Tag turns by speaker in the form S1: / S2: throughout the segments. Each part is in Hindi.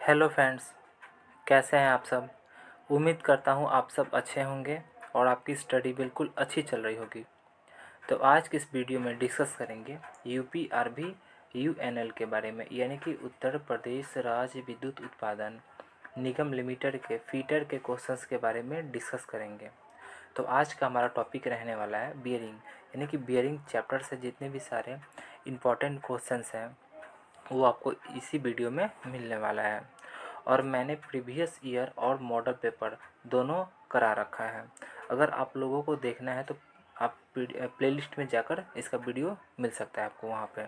S1: हेलो फ्रेंड्स, कैसे हैं आप सब। उम्मीद करता हूँ आप सब अच्छे होंगे और आपकी स्टडी बिल्कुल अच्छी चल रही होगी। तो आज की इस वीडियो में डिस्कस करेंगे यूपीआरबी यूएनएल के बारे में, यानी कि उत्तर प्रदेश राज्य विद्युत उत्पादन निगम लिमिटेड के फीटर के क्वेश्चंस के बारे में डिस्कस करेंगे। तो आज का हमारा टॉपिक रहने वाला है बियरिंग, यानी कि बियरिंग चैप्टर से जितने भी सारे इम्पोर्टेंट क्वेश्चंस हैं वो आपको इसी वीडियो में मिलने वाला है। और मैंने प्रीवियस ईयर और मॉडल पेपर दोनों करा रखा है। अगर आप लोगों को देखना है तो आप प्लेलिस्ट में जाकर इसका वीडियो मिल सकता है आपको वहाँ पे।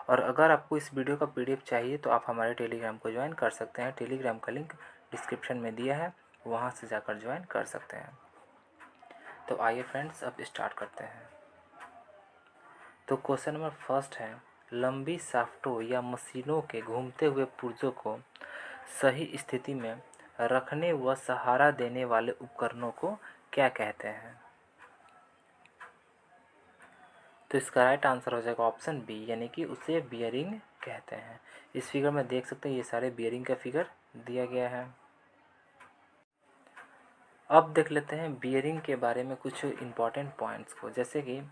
S1: और अगर आपको इस वीडियो का पीडीएफ चाहिए तो आप हमारे टेलीग्राम को ज्वाइन कर सकते हैं। टेलीग्राम का लिंक डिस्क्रिप्शन में दिया है, वहाँ से जाकर ज्वाइन कर सकते हैं। तो आइए फ्रेंड्स, अब स्टार्ट करते हैं। तो क्वेश्चन नंबर फर्स्ट है, लंबी शाफ्टों या मशीनों के घूमते हुए पुर्जों को सही स्थिति में रखने व सहारा देने वाले उपकरणों को क्या कहते हैं। तो इसका राइट आंसर हो जाएगा ऑप्शन बी, यानी कि उसे बियरिंग कहते हैं। इस फिगर में देख सकते हैं ये सारे बियरिंग का फिगर दिया गया है। अब देख लेते हैं बियरिंग के बारे में कुछ इम्पॉर्टेंट पॉइंट्स को, जैसे कि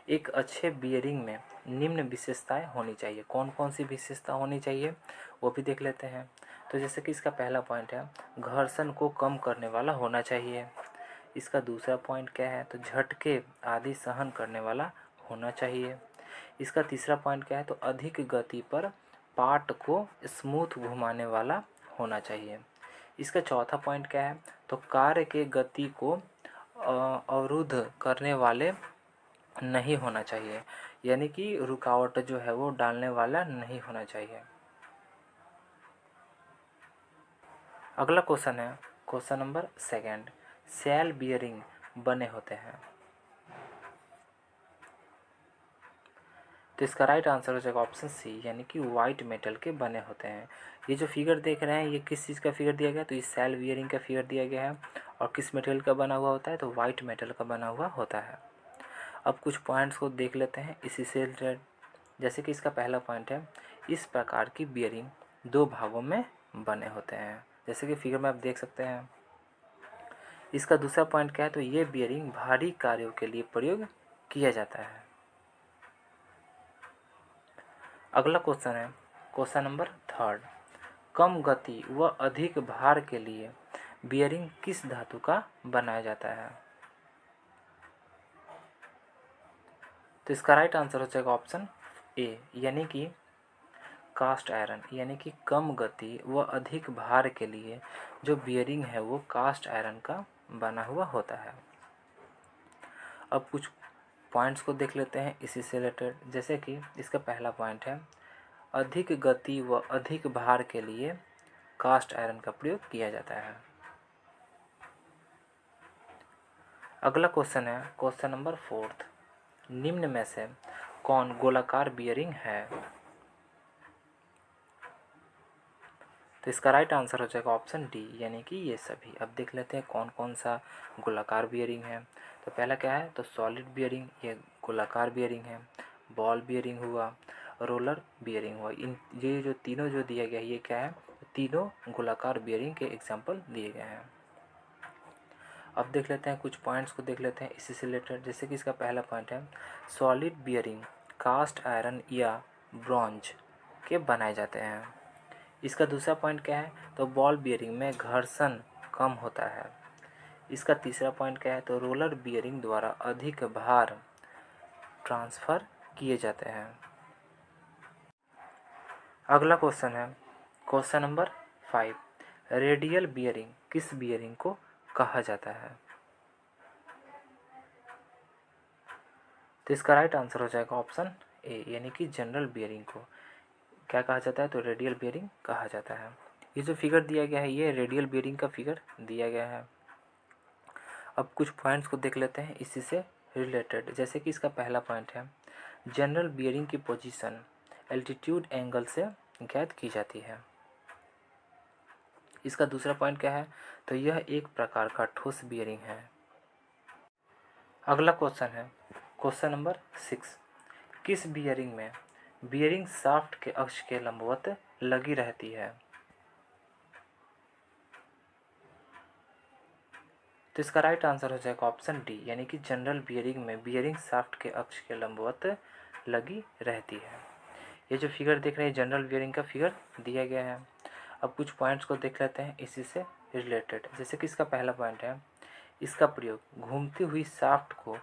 S1: एक अच्छे बियरिंग में निम्न विशेषताएं होनी चाहिए। कौन कौन सी विशेषता होनी चाहिए वो भी देख लेते हैं। तो जैसे कि इसका पहला पॉइंट है, घर्षण को कम करने वाला होना चाहिए। इसका दूसरा पॉइंट क्या है, तो झटके आदि सहन करने वाला होना चाहिए। इसका तीसरा पॉइंट क्या है, तो अधिक गति पर पार्ट को स्मूथ घुमाने वाला होना चाहिए। इसका चौथा पॉइंट क्या है, तो कार्य के गति को अवरुद्ध करने वाले नहीं होना चाहिए, यानी कि रुकावट जो है वो डालने वाला नहीं होना चाहिए। अगला क्वेश्चन है question number second, cell bearing बने होते हैं। तो इसका राइट आंसर हो जाएगा ऑप्शन सी, यानी कि वाइट मेटल के बने होते हैं। ये जो फिगर देख रहे हैं ये किस चीज़ का फिगर दिया गया है, तो ये सेल बियरिंग का फिगर दिया गया है। और किस मटेरियल का बना हुआ होता है, तो वाइट मेटल का बना हुआ होता है। अब कुछ पॉइंट्स को देख लेते हैं इसी से रिलेटेड। जैसे कि इसका पहला पॉइंट है, इस प्रकार की बियरिंग दो भागों में बने होते हैं, जैसे कि फिगर में आप देख सकते हैं। इसका दूसरा पॉइंट क्या है, तो ये बियरिंग भारी कार्यों के लिए प्रयोग किया जाता है। अगला क्वेश्चन है क्वेश्चन नंबर थर्ड, कम गति व अधिक भार के लिए बियरिंग किस धातु का बनाया जाता है। तो इसका राइट आंसर हो जाएगा ऑप्शन ए, यानी कि कास्ट आयरन, यानी कि कम गति व अधिक भार के लिए जो बियरिंग है वो कास्ट आयरन का बना हुआ होता है। अब कुछ पॉइंट्स को देख लेते हैं इसी से रिलेटेड। जैसे कि इसका पहला पॉइंट है, अधिक गति व अधिक भार के लिए कास्ट आयरन का प्रयोग किया जाता है। अगला क्वेश्चन है क्वेश्चन नंबर फोर्थ, निम्न में से कौन गोलाकार बियरिंग है। तो इसका राइट आंसर हो जाएगा ऑप्शन डी, यानी कि ये सभी। अब देख लेते हैं कौन कौन सा गोलाकार बियरिंग है। तो पहला क्या है, तो सॉलिड बियरिंग, ये गोलाकार बियरिंग है। बॉल बियरिंग हुआ, रोलर बियरिंग हुआ। इन ये जो तीनों जो दिया गया है ये क्या है, तीनों गोलाकार बियरिंग के एग्जाम्पल दिए गए हैं। अब देख लेते हैं कुछ पॉइंट्स को देख लेते हैं इसी से रिलेटेड। जैसे कि इसका पहला पॉइंट है, सॉलिड बियरिंग कास्ट आयरन या ब्रॉन्ज के बनाए जाते हैं। इसका दूसरा पॉइंट क्या है, तो बॉल बियरिंग में घर्षण कम होता है। इसका तीसरा पॉइंट क्या है, तो रोलर बियरिंग द्वारा अधिक भार ट्रांसफ़र किए जाते हैं। अगला क्वेश्चन है क्वेश्चन नंबर 5, रेडियल बियरिंग किस बियरिंग को कहा जाता है। तो इसका राइट आंसर हो जाएगा ऑप्शन ए, यानी कि जनरल बियरिंग को क्या कहा जाता है, तो रेडियल बियरिंग कहा जाता है। ये जो फिगर दिया गया है ये रेडियल बियरिंग का फिगर दिया गया है। अब कुछ पॉइंट्स को देख लेते हैं इसी से रिलेटेड। जैसे कि इसका पहला पॉइंट है, जनरल बियरिंग की पोजीशन एल्टीट्यूड एंगल से ज्ञात की जाती है। इसका दूसरा पॉइंट क्या है, तो यह एक प्रकार का ठोस बियरिंग है। अगला क्वेश्चन है क्वेश्चन नंबर 6, किस बियरिंग में बियरिंग शाफ्ट के अक्ष के लंबवत लगी रहती है। तो इसका राइट आंसर हो जाएगा ऑप्शन डी, यानी कि जनरल बियरिंग में बियरिंग शाफ्ट के अक्ष के लंबवत लगी रहती है। ये जो फिगर देख रहे हैं जनरल बियरिंग का फिगर दिया गया है। अब कुछ पॉइंट्स को देख लेते हैं इसी से रिलेटेड। जैसे कि इसका पहला पॉइंट है, इसका प्रयोग घूमती हुई शाफ्ट को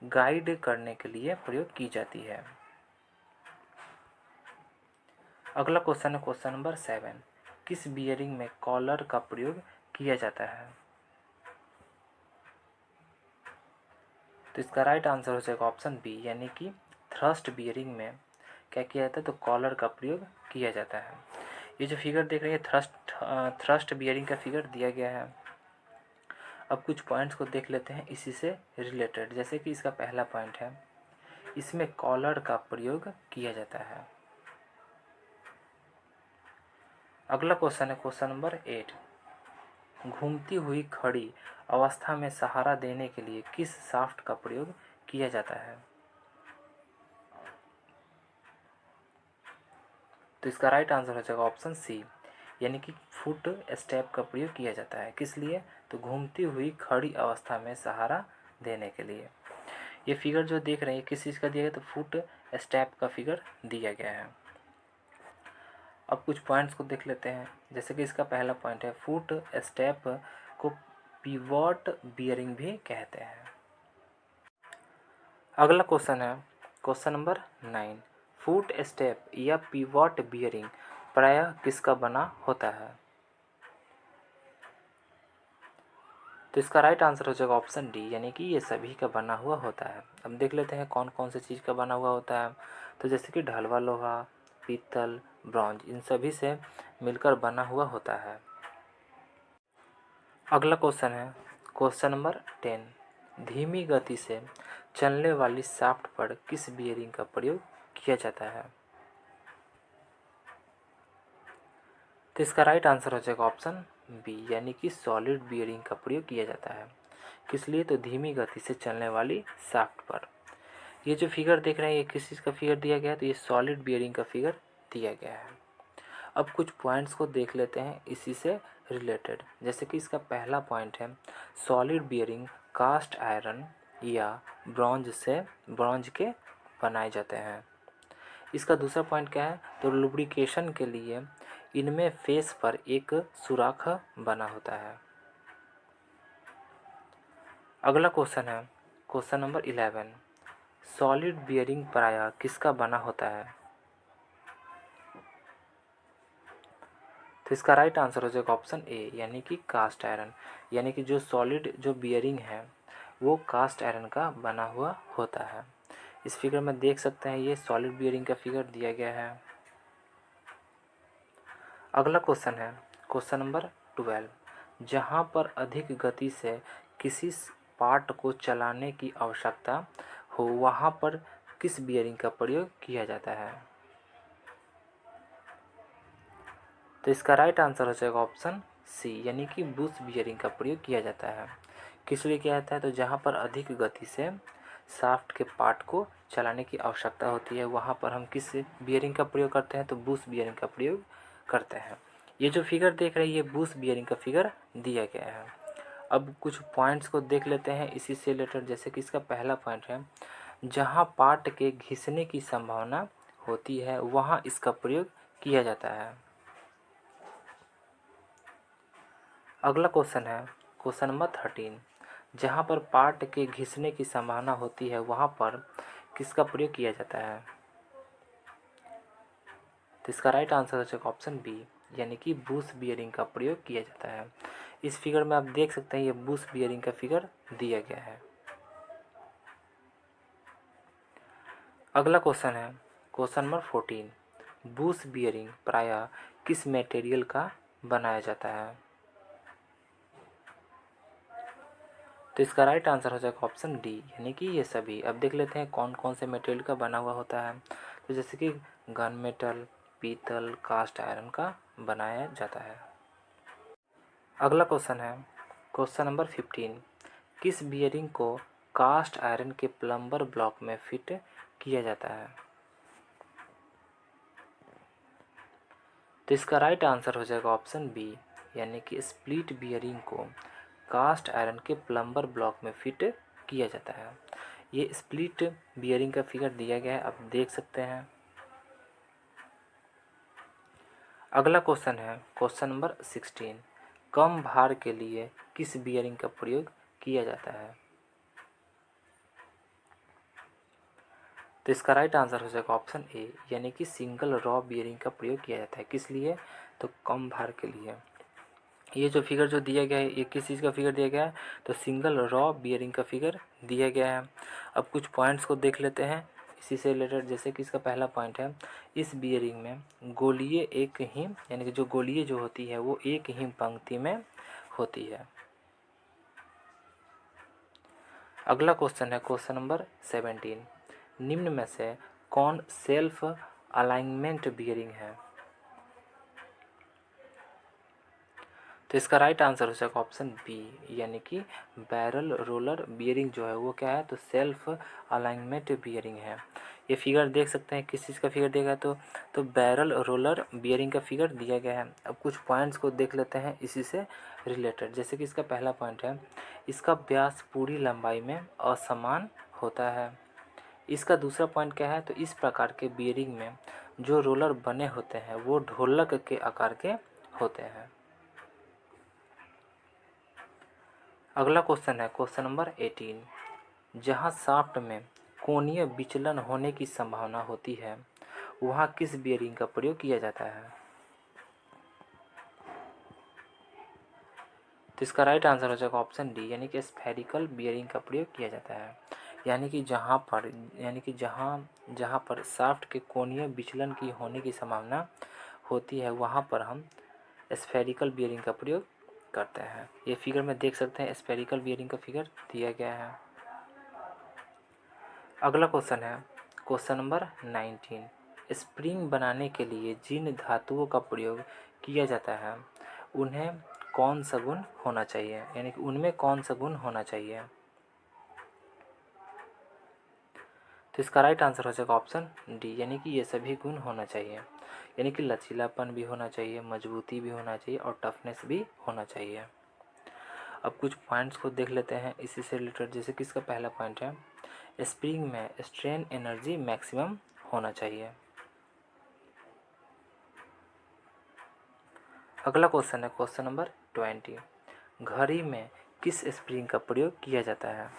S1: गाइड करने के लिए प्रयोग की जाती है। अगला क्वेश्चन है क्वेश्चन नंबर 7, किस बियरिंग में कॉलर का प्रयोग किया जाता है? तो इसका राइट आंसर हो जाएगा ऑप्शन बी, यानी कि थ्रस्ट बियरिंग में क्या किया जाता है, तो कॉलर का प्रयोग किया जाता है। ये जो फिगर देख रहे हैं थ्रस्ट बियरिंग का फिगर दिया गया है। अब कुछ पॉइंट्स को देख लेते हैं इसी से रिलेटेड। जैसे कि इसका पहला पॉइंट है, इसमें कॉलर का प्रयोग किया जाता है। अगला क्वेश्चन है क्वेश्चन नंबर 8, घूमती हुई खड़ी अवस्था में सहारा देने के लिए किस शाफ्ट का प्रयोग किया जाता है? तो इसका राइट आंसर हो जाएगा ऑप्शन सी, यानी कि फुट स्टेप का प्रयोग किया जाता है। किस लिए? तो घूमती हुई खड़ी अवस्था में सहारा देने के लिए। ये फिगर जो देख रहे हैं किस चीज़ का दिया गया, तो फुट स्टेप का फिगर दिया गया है। अब कुछ पॉइंट्स को देख लेते हैं। जैसे कि इसका पहला पॉइंट है, फुट स्टेप को पिवॉट बियरिंग भी कहते हैं। अगला क्वेश्चन है क्वेश्चन नंबर 9, फुट स्टेप या पिवॉट बियरिंग प्रायः किसका बना होता है? तो इसका राइट आंसर हो जाएगा ऑप्शन डी, यानी कि ये सभी का बना हुआ होता है। अब देख लेते हैं कौन कौन से चीज़ का बना हुआ होता है। तो जैसे कि ढलवा लोहा, पीतल, ब्रॉन्ज, इन सभी से मिलकर बना हुआ होता है। अगला क्वेश्चन है क्वेश्चन नंबर 10, धीमी गति से चलने वाली शाफ्ट पर किस बियरिंग का प्रयोग किया जाता है? तो इसका राइट आंसर हो जाएगा ऑप्शन बी, यानी कि सॉलिड बियरिंग का प्रयोग किया जाता है। किस लिए? तो धीमी गति से चलने वाली शाफ्ट पर। ये जो फिगर देख रहे हैं ये किस चीज़ का फिगर दिया गया है, तो ये सॉलिड बियरिंग का फिगर दिया गया है। अब कुछ पॉइंट्स को देख लेते हैं इसी से रिलेटेड। जैसे कि इसका पहला पॉइंट है, सॉलिड बियरिंग कास्ट आयरन या ब्रॉन्ज के बनाए जाते हैं। इसका दूसरा पॉइंट क्या है, तो लुब्रिकेशन के लिए इनमें फेस पर एक सुराख बना होता है। अगला क्वेश्चन है क्वेश्चन नंबर 11, सॉलिड बियरिंग प्रायः किसका बना होता है? तो इसका राइट आंसर हो जाएगा ऑप्शन ए, यानी कि कास्ट आयरन। यानी कि जो सॉलिड जो बियरिंग है वो कास्ट आयरन का बना हुआ होता है। इस फिगर में देख सकते हैं ये सॉलिड बियरिंग का फिगर दिया गया है। अगला क्वेश्चन है क्वेश्चन नंबर 12, जहाँ पर अधिक गति से किसी पार्ट को चलाने की आवश्यकता हो वहाँ पर किस बियरिंग का प्रयोग किया जाता है? तो इसका राइट आंसर हो जाएगा ऑप्शन सी, यानी कि बुश बियरिंग का प्रयोग किया जाता है। किस लिए किया जाता है? तो जहाँ पर अधिक गति से शाफ्ट के पार्ट को चलाने की आवश्यकता होती है वहाँ पर हम किस बियरिंग का प्रयोग करते हैं? तो बुश बियरिंग का प्रयोग करते हैं। ये जो फिगर देख रहे हैं ये बुश बियरिंग का फिगर दिया गया है। अब कुछ पॉइंट्स को देख लेते हैं इसी से रिलेटेड। जैसे कि इसका पहला पॉइंट है, जहाँ पार्ट के घिसने की संभावना होती है वहाँ इसका प्रयोग किया जाता है। अगला क्वेश्चन है क्वेश्चन नंबर 13, जहाँ पर पार्ट के घिसने की संभावना होती है वहाँ पर किसका प्रयोग किया जाता है? तो इसका राइट आंसर हो जाएगा ऑप्शन बी, यानी कि बुश बियरिंग का प्रयोग किया जाता है। इस फिगर में आप देख सकते हैं ये बुश बियरिंग का फिगर दिया गया है। अगला क्वेश्चन है क्वेश्चन नंबर 14, बुश बियरिंग प्रायः किस मटेरियल का बनाया जाता है? तो इसका राइट आंसर हो जाएगा ऑप्शन डी, यानी कि ये सभी। अब देख लेते हैं कौन कौन से मटेरियल का बना हुआ होता है। तो जैसे कि गन मेटल, पीतल, कास्ट आयरन का बनाया जाता है। अगला क्वेश्चन है क्वेश्चन नंबर 15, किस बियरिंग को कास्ट आयरन के प्लम्बर ब्लॉक में फिट किया जाता है? तो इसका राइट आंसर हो जाएगा ऑप्शन बी, यानी कि स्प्लिट बियरिंग को कास्ट आयरन के प्लम्बर ब्लॉक में फिट किया जाता है। ये स्प्लिट बियरिंग का फिगर दिया गया है, आप देख सकते हैं। अगला क्वेश्चन है क्वेश्चन नंबर 16, कम भार के लिए किस बियरिंग का प्रयोग किया जाता है? तो इसका राइट आंसर हो जाएगा ऑप्शन ए, यानी कि सिंगल रॉ बियरिंग का प्रयोग किया जाता है। किस लिए? तो कम भार के लिए। ये जो फिगर जो दिया गया है ये किस चीज़ का फिगर दिया गया है? तो सिंगल रॉ बियरिंग का फिगर दिया गया है। अब कुछ पॉइंट्स को देख लेते हैं इसी से रिलेटेड। जैसे कि इसका पहला पॉइंट है, इस बियरिंग में गोलीय एक ही, यानी कि जो गोलीय जो होती है वो एक ही पंक्ति में होती है। अगला क्वेश्चन है क्वेश्चन नंबर 17, निम्न में से कौन सेल्फ अलाइनमेंट बियरिंग है? तो इसका राइट आंसर हो जाएगा ऑप्शन बी, यानी कि बैरल रोलर बियरिंग जो है वो क्या है? तो सेल्फ अलाइनमेंट बियरिंग है। ये फिगर देख सकते हैं, किस चीज़ का फिगर दिया गया है? तो बैरल रोलर बियरिंग का फिगर दिया गया है। अब कुछ पॉइंट्स को देख लेते हैं इसी से रिलेटेड। जैसे कि इसका पहला पॉइंट है, इसका व्यास पूरी लंबाई में असमान होता है। इसका दूसरा पॉइंट क्या है? तो इस प्रकार के बियरिंग में जो रोलर बने होते हैं वो ढोलक के आकार के होते हैं। अगला क्वेश्चन है क्वेश्चन नंबर 18, जहाँ शाफ्ट में कोणीय विचलन होने की संभावना होती है वहाँ किस बियरिंग का प्रयोग किया जाता है? तो इसका राइट आंसर हो जाएगा ऑप्शन डी, यानी कि स्फेरिकल बियरिंग का प्रयोग किया जाता है। यानी कि जहाँ पर शाफ्ट के कोणीय विचलन की होने की संभावना होती है वहाँ पर हम स्फेरिकल बियरिंग का प्रयोग करते हैं। ये फिगर में देख सकते हैं, स्फेरिकल बियरिंग का फिगर दिया गया है। अगला क्वेश्चन है क्वेश्चन नंबर 19, स्प्रिंग बनाने के लिए जिन धातुओं का प्रयोग किया जाता है उन्हें कौन सा गुण होना चाहिए, यानी कि उनमें कौन सा गुण होना चाहिए? तो इसका राइट आंसर हो जाएगा ऑप्शन डी, यानी कि ये सभी गुण होना चाहिए। यानी कि लचीलापन भी होना चाहिए, मजबूती भी होना चाहिए और टफनेस भी होना चाहिए। अब कुछ पॉइंट्स को देख लेते हैं इसी से रिलेटेड। जैसे कि इसका पहला पॉइंट है, स्प्रिंग में स्ट्रेन एनर्जी मैक्सिमम होना चाहिए। अगला क्वेश्चन है क्वेश्चन नंबर 20, घड़ी में किस स्प्रिंग का प्रयोग किया जाता है?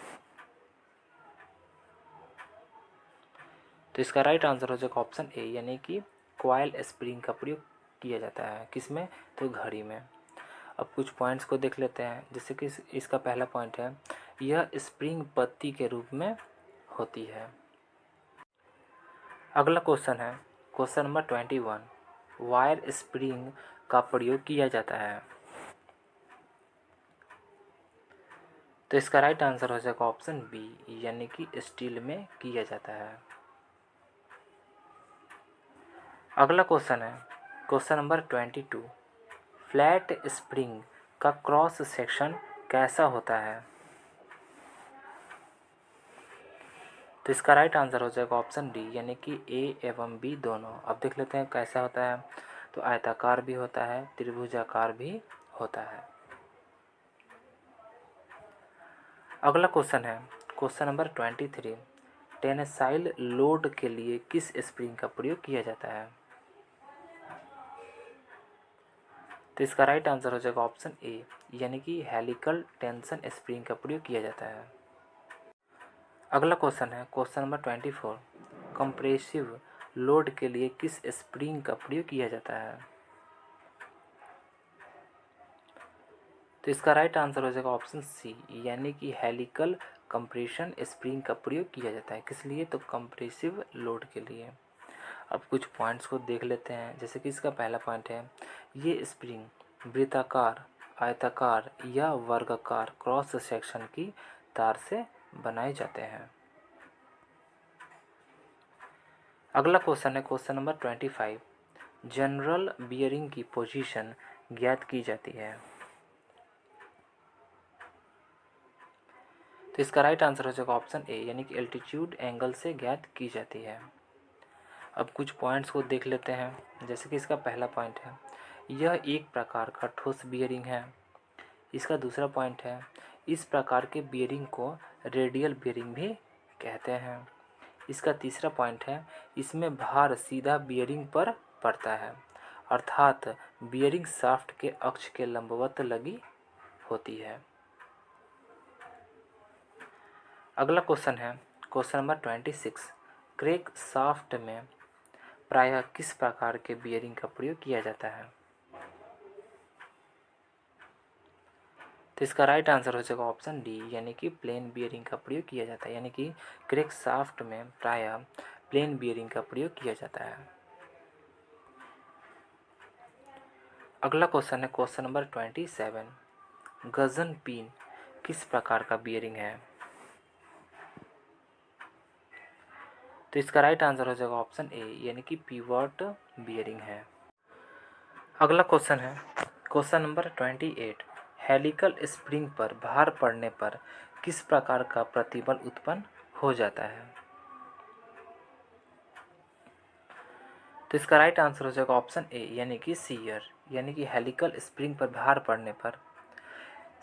S1: तो इसका राइट आंसर हो जाएगा ऑप्शन ए, यानी कि कॉइल स्प्रिंग का प्रयोग किया जाता है। किसमें? तो घड़ी में। अब कुछ पॉइंट्स को देख लेते हैं। जैसे कि इसका पहला पॉइंट है, यह स्प्रिंग पत्ती के रूप में होती है। अगला क्वेश्चन है क्वेश्चन नंबर 21, वायर स्प्रिंग का प्रयोग किया जाता है। तो इसका राइट आंसर हो जाएगा ऑप्शन बी, यानी कि स्टील में किया जाता है। अगला क्वेश्चन है क्वेश्चन नंबर 22, फ्लैट स्प्रिंग का क्रॉस सेक्शन कैसा होता है? तो इसका राइट आंसर हो जाएगा ऑप्शन डी, यानी कि ए एवं बी दोनों। अब देख लेते हैं कैसा होता है। तो आयताकार भी होता है, त्रिभुजाकार भी होता है। अगला क्वेश्चन है क्वेश्चन नंबर 23, टेंसाइल लोड के लिए किस स्प्रिंग का प्रयोग किया जाता है? तो इसका राइट आंसर हो जाएगा ऑप्शन ए, यानी कि हेलिकल टेंशन स्प्रिंग का प्रयोग किया जाता है। अगला क्वेश्चन है क्वेश्चन नंबर 24, कंप्रेसिव लोड के लिए किस स्प्रिंग का प्रयोग किया जाता है? तो इसका राइट आंसर हो जाएगा ऑप्शन सी, यानी कि हेलिकल कंप्रेशन स्प्रिंग का प्रयोग किया जाता है। किस लिए? तो कंप्रेसिव लोड के लिए। अब कुछ पॉइंट्स को देख लेते हैं। जैसे कि इसका पहला पॉइंट है, ये स्प्रिंग वृत्ताकार, आयताकार या वर्गाकार क्रॉस सेक्शन की तार से बनाए जाते हैं। अगला क्वेश्चन है क्वेश्चन नंबर 25, जनरल बियरिंग की पोजीशन ज्ञात की जाती है। तो इसका राइट आंसर हो जाएगा ऑप्शन ए, यानी कि एल्टीट्यूड एंगल से ज्ञात की जाती है। अब कुछ पॉइंट्स को देख लेते हैं। जैसे कि इसका पहला पॉइंट है, यह एक प्रकार का ठोस बियरिंग है। इसका दूसरा पॉइंट है, इस प्रकार के बियरिंग को रेडियल बियरिंग भी कहते हैं। इसका तीसरा पॉइंट है, इसमें भार सीधा बियरिंग पर पड़ता है, अर्थात बियरिंग शाफ्ट के अक्ष के लंबवत लगी होती है। अगला क्वेश्चन है क्वेश्चन नंबर 26। क्रैंक शाफ्ट में प्रायः किस प्रकार के बियरिंग का प्रयोग किया जाता है? तो इसका राइट आंसर हो जाएगा ऑप्शन डी, यानी कि प्लेन बियरिंग का प्रयोग किया जाता है, यानी कि क्रैंक शाफ्ट में प्रायः प्लेन बियरिंग का प्रयोग किया जाता है। अगला क्वेश्चन है क्वेश्चन नंबर 27। गजन पिन किस प्रकार का बियरिंग है? तो इसका राइट आंसर हो जाएगा ऑप्शन ए, यानी कि पिवट बियरिंग है। अगला क्वेश्चन है क्वेश्चन नंबर 28। हेलिकल स्प्रिंग पर भार पड़ने पर किस प्रकार का प्रतिबल उत्पन्न हो जाता है? तो इसका राइट आंसर हो जाएगा ऑप्शन ए, यानी कि शियर, यानी कि हेलिकल स्प्रिंग पर भार पड़ने पर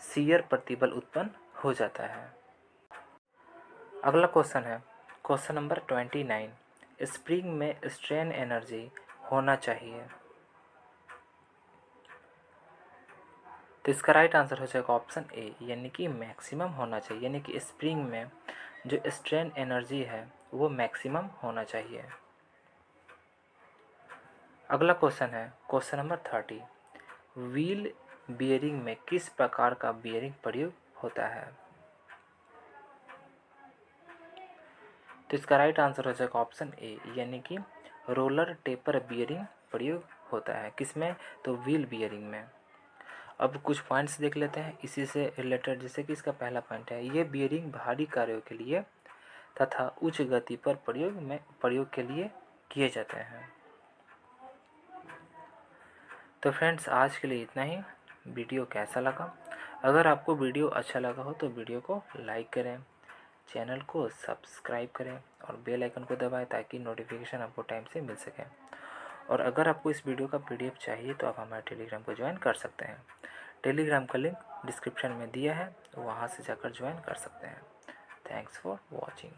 S1: शियर प्रतिबल उत्पन्न हो जाता है। अगला क्वेश्चन है क्वेश्चन नंबर 29। स्प्रिंग में स्ट्रेन एनर्जी होना चाहिए। तो इसका राइट आंसर हो जाएगा ऑप्शन ए, यानी कि मैक्सिमम होना चाहिए, यानी कि स्प्रिंग में जो स्ट्रेन एनर्जी है वो मैक्सिमम होना चाहिए। अगला क्वेश्चन है क्वेश्चन नंबर 30। व्हील बियरिंग में किस प्रकार का बियरिंग प्रयोग होता है? तो इसका राइट आंसर हो जाएगा ऑप्शन ए, यानी कि रोलर टेपर बियरिंग प्रयोग होता है। किसमें? तो व्हील बियरिंग में। अब कुछ पॉइंट्स देख लेते हैं इसी से रिलेटेड। जैसे कि इसका पहला पॉइंट है, ये बियरिंग भारी कार्यों के लिए तथा उच्च गति पर प्रयोग के लिए किए जाते हैं। तो फ्रेंड्स, आज के लिए इतना ही। वीडियो कैसा लगा? अगर आपको वीडियो अच्छा लगा हो तो वीडियो को लाइक करें, चैनल को सब्सक्राइब करें और बेल आइकन को दबाएं ताकि नोटिफिकेशन आपको टाइम से मिल सके। और अगर आपको इस वीडियो का PDF चाहिए तो आप हमारे टेलीग्राम को ज्वाइन कर सकते हैं। टेलीग्राम का लिंक डिस्क्रिप्शन में दिया है, वहाँ से जाकर ज्वाइन कर सकते हैं। Thanks for watching.